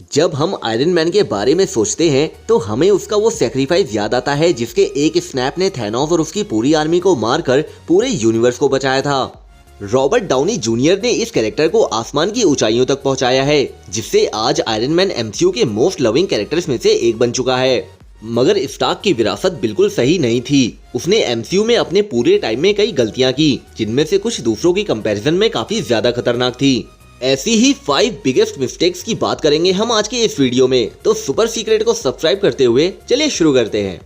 जब हम iron man के बारे में सोचते हैं तो हमें उसका वो सैक्रिफाइस याद आता है जिसके एक स्नैप ने थैनोस और उसकी पूरी आर्मी को मारकर पूरे यूनिवर्स को बचाया था। रॉबर्ट डाउनी जूनियर ने इस कैरेक्टर को आसमान की ऊंचाइयों तक पहुंचाया है, जिससे आज आयरन मैन एमसीयू के मोस्ट लविंग कैरेक्टर्स में से एक बन चुका है। मगर स्टार्क की विरासत बिल्कुल सही नहीं थी। उसने एमसीयू में अपने पूरे टाइम में कई गलतियां की, जिनमें से कुछ दूसरों की कंपैरिजन में काफी ज्यादा खतरनाक थी। ऐसी ही 5 बिगेस्ट मिस्टेक्स की बात करेंगे हम आज के इस वीडियो में। तो सुपर सीक्रेट को सब्सक्राइब करते हुए चलिए शुरू करते हैं।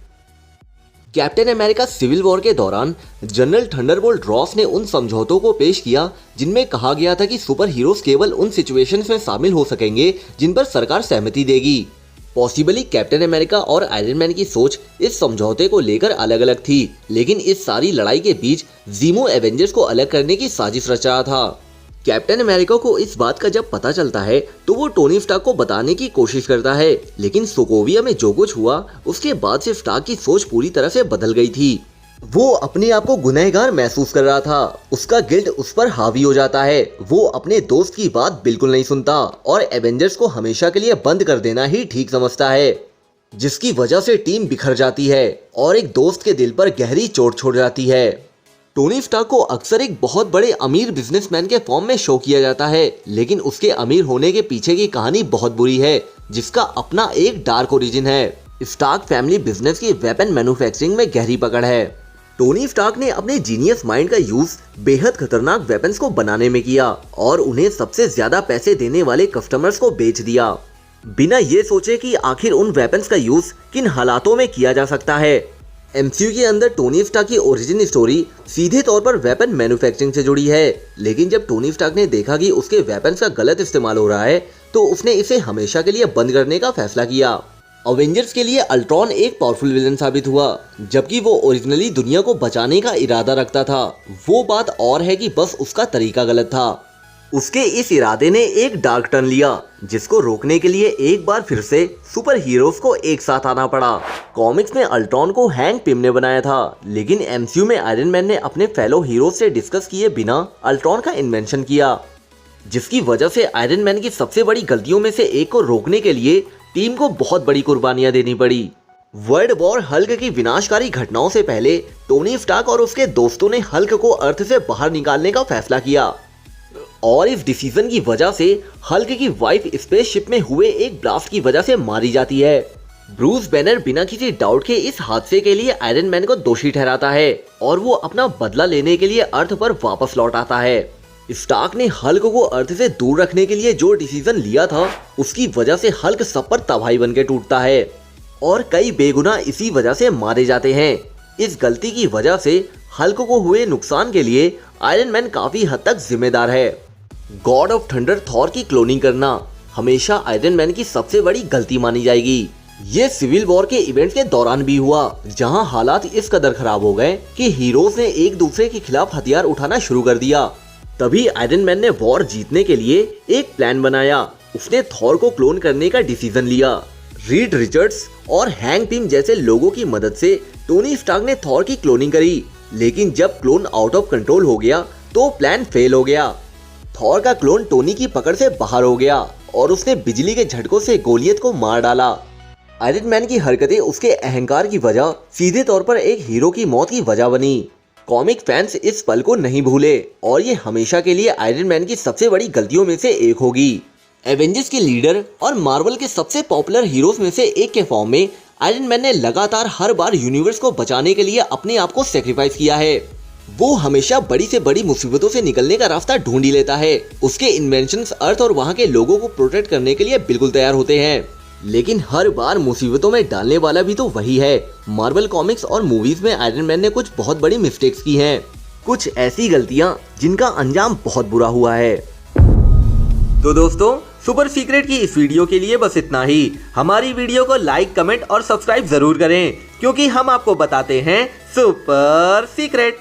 कैप्टन अमेरिका सिविल वॉर के दौरान जनरल थंडरबोल्ट रॉस ने उन समझौतों को पेश किया जिनमें कहा गया था कि सुपर हीरोज केवल उन सिचुएशंस में शामिल हो सकेंगे जिन पर सरकार सहमति देगी। पॉसिबली कैप्टन अमेरिका और आयरन मैन की सोच इस समझौते को लेकर अलग अलग थी, लेकिन इस सारी लड़ाई के बीच जीमो एवेंजर्स को अलग करने की साजिश रच रहा था। कैप्टन अमेरिका को इस बात का जब पता चलता है तो वो टोनी स्टार्क को बताने की कोशिश करता है, लेकिन सोकोविया में जो कुछ हुआ उसके बाद से स्टार्क की सोच पूरी तरह से बदल गई थी। वो अपने आप को गुनहगार महसूस कर रहा था। उसका गिल्ट उस पर हावी हो जाता है। वो अपने दोस्त की बात बिल्कुल नहीं सुनता और एवेंजर्स को हमेशा के लिए बंद कर देना ही ठीक समझता है, जिसकी वजह से टीम बिखर जाती है और एक दोस्त के दिल पर गहरी चोट छोड़ जाती है। टोनी स्टार्क को अक्सर एक बहुत बड़े अमीर बिजनेसमैन के फॉर्म में शो किया जाता है, लेकिन उसके अमीर होने के पीछे की कहानी बहुत बुरी है, जिसका अपना एक डार्क ओरिजिन है। स्टार्क फैमिली बिजनेस की वेपन मैन्युफैक्चरिंग में गहरी पकड़ है। टोनी स्टार्क ने अपने जीनियस माइंड का यूज बेहद खतरनाक वेपन्स को बनाने में किया और उन्हें सबसे ज्यादा पैसे देने वाले कस्टमर्स को बेच दिया, बिना ये सोचे कि आखिर उन वेपन्स का यूज किन हालातों में किया जा सकता है। एमसीयू के अंदर टोनी स्टार्क की ओरिजिन स्टोरी सीधे तौर पर वेपन मैन्युफैक्चरिंग से जुड़ी है, लेकिन जब टोनी स्टार्क ने देखा कि उसके वेपन्स का गलत इस्तेमाल हो रहा है तो उसने इसे हमेशा के लिए बंद करने का फैसला किया। अवेंजर्स के लिए अल्ट्रॉन एक पावरफुल विलन साबित हुआ, जबकि वो ओरिजिनली दुनिया को बचाने का इरादा रखता था। वो बात और है कि बस उसका तरीका गलत था। उसके इस इरादे ने एक डार्क टर्न लिया, जिसको रोकने के लिए एक बार फिर से सुपर हीरोज को एक साथ आना पड़ा। कॉमिक्स में अल्ट्रॉन को हैंक पिम ने बनाया था, लेकिन एमसीयू में आयरन मैन ने अपने फेलो हीरोज से डिस्कस किए बिना अल्ट्रॉन का इन्वेंशन किया, जिसकी वजह से आयरन मैन की सबसे बड़ी गलतियों में से एक को रोकने के लिए टीम को बहुत बड़ी कुर्बानियां देनी पड़ी। वर्ल्ड वॉर हल्क की विनाशकारी घटनाओं से पहले टोनी स्टार्क और उसके दोस्तों ने हल्क को अर्थ से बाहर निकालने का फैसला किया, और इस डिसीजन की वजह से हल्क की वाइफ स्पेसशिप में हुए एक ब्लास्ट की वजह से मारी जाती है। ब्रूस बैनर बिना किसी डाउट के इस हादसे के लिए आयरन मैन को दोषी ठहराता है और वो अपना बदला लेने के लिए अर्थ पर वापस लौट आता है। स्टार्क ने हल्क को अर्थ से दूर रखने के लिए जो डिसीजन लिया था उसकी वजह से हल्क सब पर तबाही बन के टूटता है और कई बेगुनाह इसी वजह से मारे जाते हैं। इस गलती की वजह से हल्क को हुए नुकसान के लिए आयरन मैन काफी हद तक जिम्मेदार है। गॉड ऑफ थंडर थॉर की क्लोनिंग करना हमेशा आयरन मैन की सबसे बड़ी गलती मानी जाएगी। ये सिविल वॉर के इवेंट्स के दौरान भी हुआ, जहां हालात इस कदर खराब हो गए कि हीरोज ने एक दूसरे के खिलाफ हथियार उठाना शुरू कर दिया। तभी आयरन मैन ने वॉर जीतने के लिए एक प्लान बनाया। उसने थॉर को क्लोन करने का डिसीजन लिया। रीड रिचर्ड्स और हैंक पिम जैसे लोगों की मदद से टोनी स्टार्क ने थॉर की क्लोनिंग करी, लेकिन जब क्लोन आउट ऑफ कंट्रोल हो गया तो प्लान फेल हो गया। थॉर का क्लोन टोनी की पकड़ से बाहर हो गया और उसने बिजली के झटकों से गोलियत को मार डाला। आयरन मैन की हरकतें उसके अहंकार की वजह सीधे तौर पर एक हीरो की मौत की वजह बनी। कॉमिक फैंस इस पल को नहीं भूले और ये हमेशा के लिए आयरन मैन की सबसे बड़ी गलतियों में से एक होगी। एवेंजर्स के लीडर और मार्वल के सबसे पॉपुलर हीरोज में से एक के फॉर्म में आयरन मैन ने लगातार हर बार यूनिवर्स को बचाने के लिए अपने आप को सेक्रीफाइस किया है। वो हमेशा बड़ी से बड़ी मुसीबतों से निकलने का रास्ता ढूंढ ही लेता है। उसके इन्वेंशंस अर्थ और वहां के लोगों को प्रोटेक्ट करने के लिए बिल्कुल तैयार होते हैं, लेकिन हर बार मुसीबतों में डालने वाला भी तो वही है। मार्वल कॉमिक्स और मूवीज में आयरन मैन ने कुछ बहुत बड़ी मिस्टेक्स की हैं, कुछ ऐसी गलतियां जिनका अंजाम बहुत बुरा हुआ है। तो दोस्तों, सुपर सीक्रेट की इस वीडियो के लिए बस इतना ही। हमारी वीडियो को लाइक, कमेंट और सब्सक्राइब जरूर करें, क्योंकि हम आपको बताते हैं सुपर सीक्रेट।